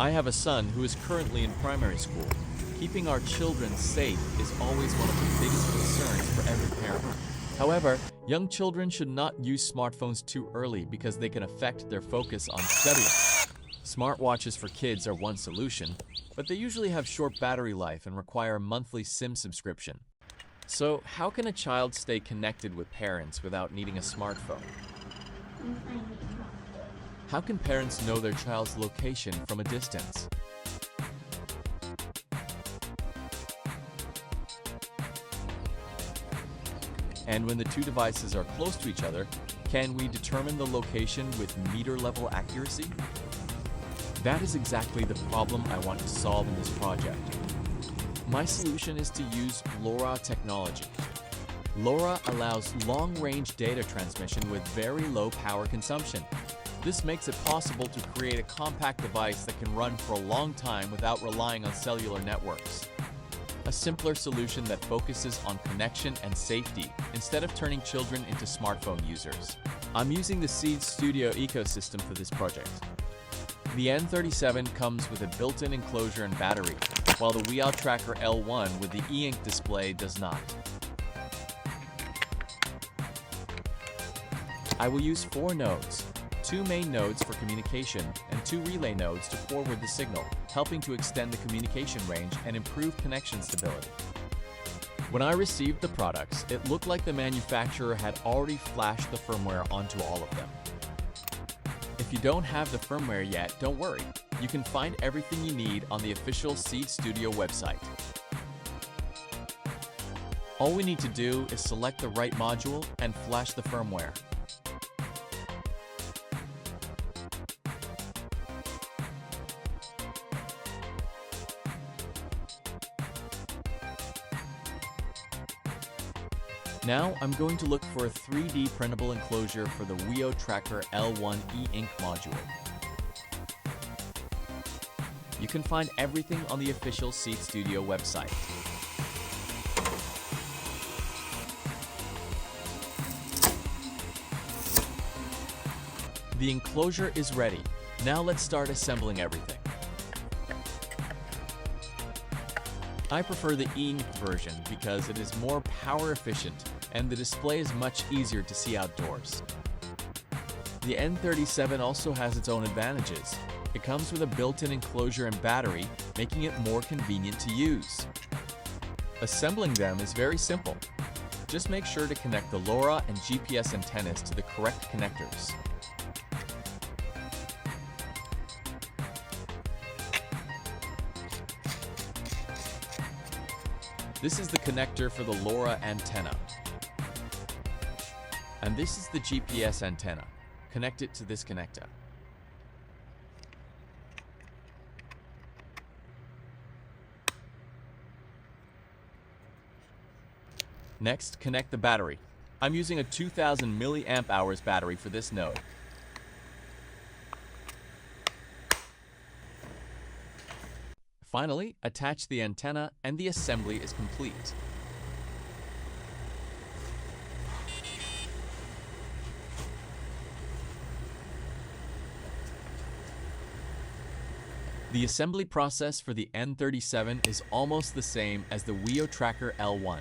I have a son who is currently in primary school. Keeping our children safe is always one of the biggest concerns for every parent. However, young children should not use smartphones too early because they can affect their focus on studying. Smartwatches for kids are one solution, but they usually have short battery life and require a monthly SIM subscription. So, how can a child stay connected with parents without needing a smartphone? How can parents know their child's location from a distance? And when the two devices are close to each other, can we determine the location with meter-level accuracy? That is exactly the problem I want to solve in this project. My solution is to use LoRa technology. LoRa allows long-range data transmission with very low power consumption. This makes it possible to create a compact device that can run for a long time without relying on cellular networks. A simpler solution that focuses on connection and safety instead of turning children into smartphone users. I'm using the Seed Studio ecosystem for this project. The N37 comes with a built-in enclosure and battery, while the Wio Tracker L1 with the e-ink display does not. I will use 4 nodes, 2 main nodes for communication and 2 relay nodes to forward the signal, helping to extend the communication range and improve connection stability. When I received the products, it looked like the manufacturer had already flashed the firmware onto all of them. If you don't have the firmware yet, don't worry. You can find everything you need on the official Seed Studio website. All we need to do is select the right module and flash the firmware. Now I'm going to look for a 3D printable enclosure for the Wio Tracker L1 e-ink module. You can find everything on the official Seed Studio website. The enclosure is ready. Now let's start assembling everything. I prefer the e-ink version because it is more power efficient and the display is much easier to see outdoors. The N37 also has its own advantages. It comes with a built-in enclosure and battery, making it more convenient to use. Assembling them is very simple. Just make sure to connect the LoRa and GPS antennas to the correct connectors. This is the connector for the LoRa antenna. And this is the GPS antenna. Connect it to this connector. Next, connect the battery. I'm using a 2000 milliamp hours battery for this node. Finally, attach the antenna and the assembly is complete. The assembly process for the N37 is almost the same as the Wio Tracker L1.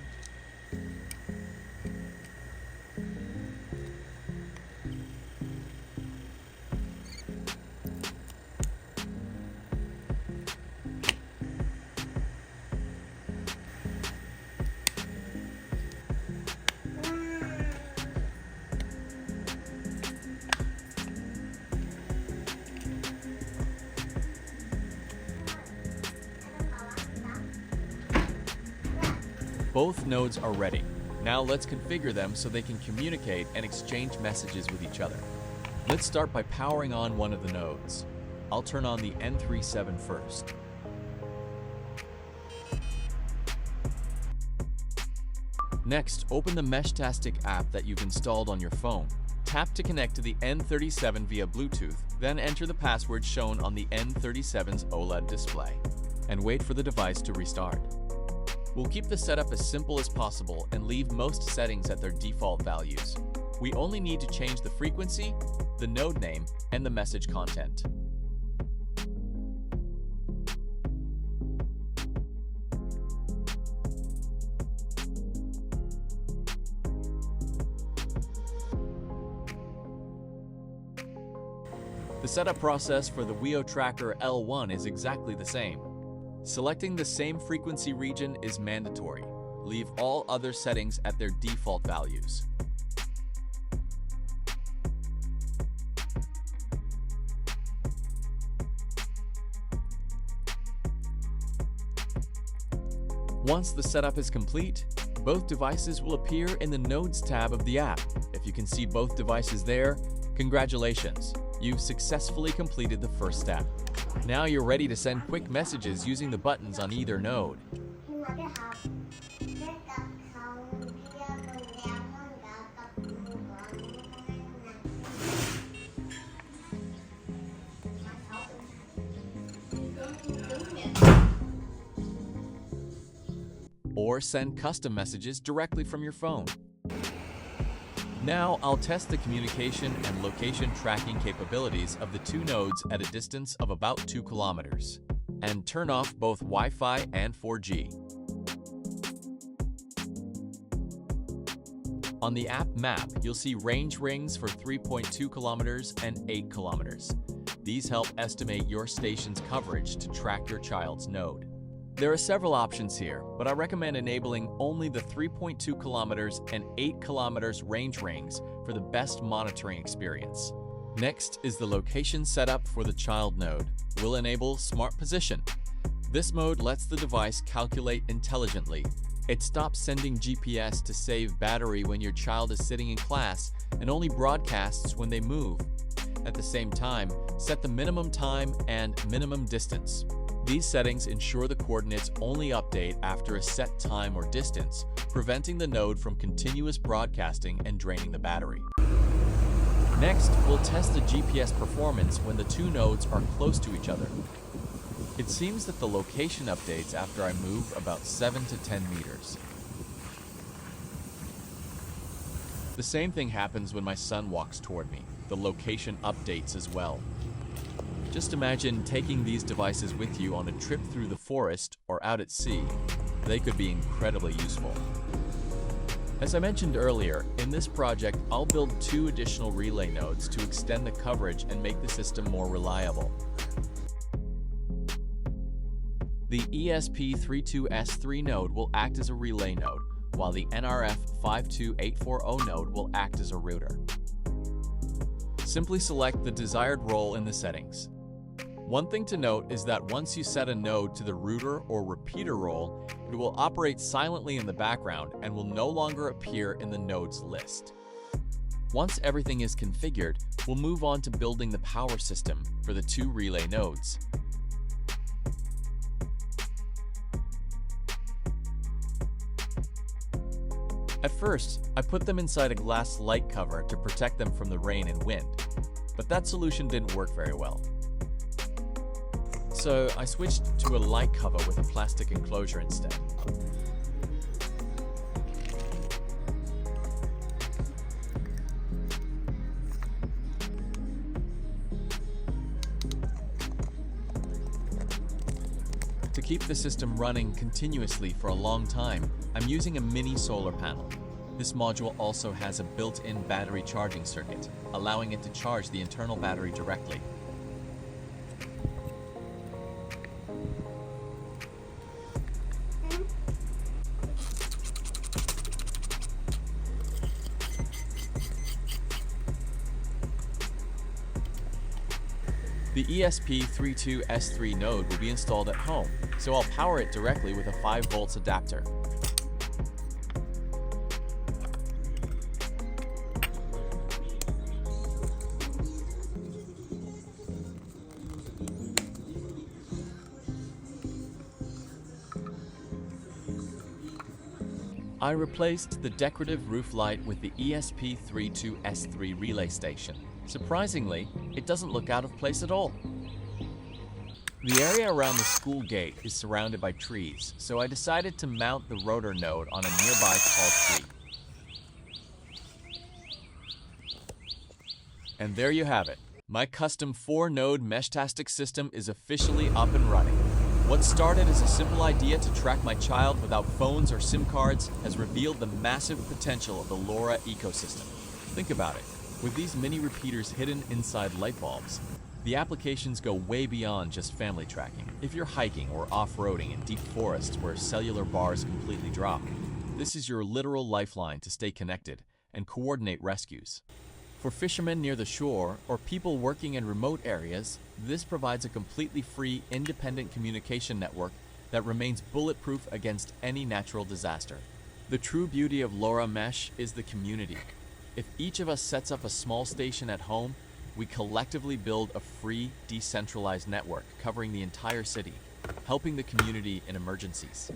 Both nodes are ready. Now let's configure them so they can communicate and exchange messages with each other. Let's start by powering on one of the nodes. I'll turn on the N37 first. Next, open the Meshtastic app that you've installed on your phone. Tap to connect to the N37 via Bluetooth, then enter the password shown on the N37's OLED display, and wait for the device to restart. We'll keep the setup as simple as possible and leave most settings at their default values. We only need to change the frequency, the node name, and the message content. The setup process for the Wio Tracker L1 is exactly the same. Selecting the same frequency region is mandatory. Leave all other settings at their default values. Once the setup is complete, both devices will appear in the Nodes tab of the app. If you can see both devices there, congratulations! You've successfully completed the first step. Now you're ready to send quick messages using the buttons on either node. Or send custom messages directly from your phone. Now I'll test the communication and location tracking capabilities of the two nodes at a distance of about 2 kilometers, and turn off both Wi-Fi and 4G. On the app map, you'll see range rings for 3.2 kilometers and 8 kilometers. These help estimate your station's coverage to track your child's node. There are several options here, but I recommend enabling only the 3.2 kilometers and 8 kilometers range rings for the best monitoring experience. Next is the location setup for the child node. We'll enable Smart Position. This mode lets the device calculate intelligently. It stops sending GPS to save battery when your child is sitting in class and only broadcasts when they move. At the same time, set the minimum time and minimum distance. These settings ensure the coordinates only update after a set time or distance, preventing the node from continuous broadcasting and draining the battery. Next, we'll test the GPS performance when the two nodes are close to each other. It seems that the location updates after I move about 7 to 10 meters. The same thing happens when my son walks toward me. The location updates as well. Just imagine taking these devices with you on a trip through the forest or out at sea. They could be incredibly useful. As I mentioned earlier, in this project, I'll build 2 additional relay nodes to extend the coverage and make the system more reliable. The ESP32S3 node will act as a relay node, while the NRF52840 node will act as a router. Simply select the desired role in the settings. One thing to note is that once you set a node to the router or repeater role, it will operate silently in the background and will no longer appear in the nodes list. Once everything is configured, we'll move on to building the power system for the 2 relay nodes. At first, I put them inside a glass light cover to protect them from the rain and wind, but that solution didn't work very well. So I switched to a light cover with a plastic enclosure instead. To keep the system running continuously for a long time, I'm using a mini solar panel. This module also has a built-in battery charging circuit, allowing it to charge the internal battery directly. The ESP32S3 node will be installed at home, so I'll power it directly with a 5 volts adapter. I replaced the decorative roof light with the ESP32S3 relay station. Surprisingly, it doesn't look out of place at all. The area around the school gate is surrounded by trees, so I decided to mount the rotor node on a nearby tall tree. And there you have it. My custom 4-node Meshtastic system is officially up and running. What started as a simple idea to track my child without phones or SIM cards has revealed the massive potential of the LoRa ecosystem. Think about it. With these mini repeaters hidden inside light bulbs, The applications go way beyond just family tracking. If you're hiking or off-roading in deep forests where cellular bars completely drop, this is your literal lifeline to stay connected and coordinate rescues. For fishermen near the shore or people working in remote areas, this provides a completely free, independent communication network that remains bulletproof against any natural disaster. The true beauty of LoRa Mesh is the community. If each of us sets up a small station at home, we collectively build a free, decentralized network covering the entire city, helping the community in emergencies.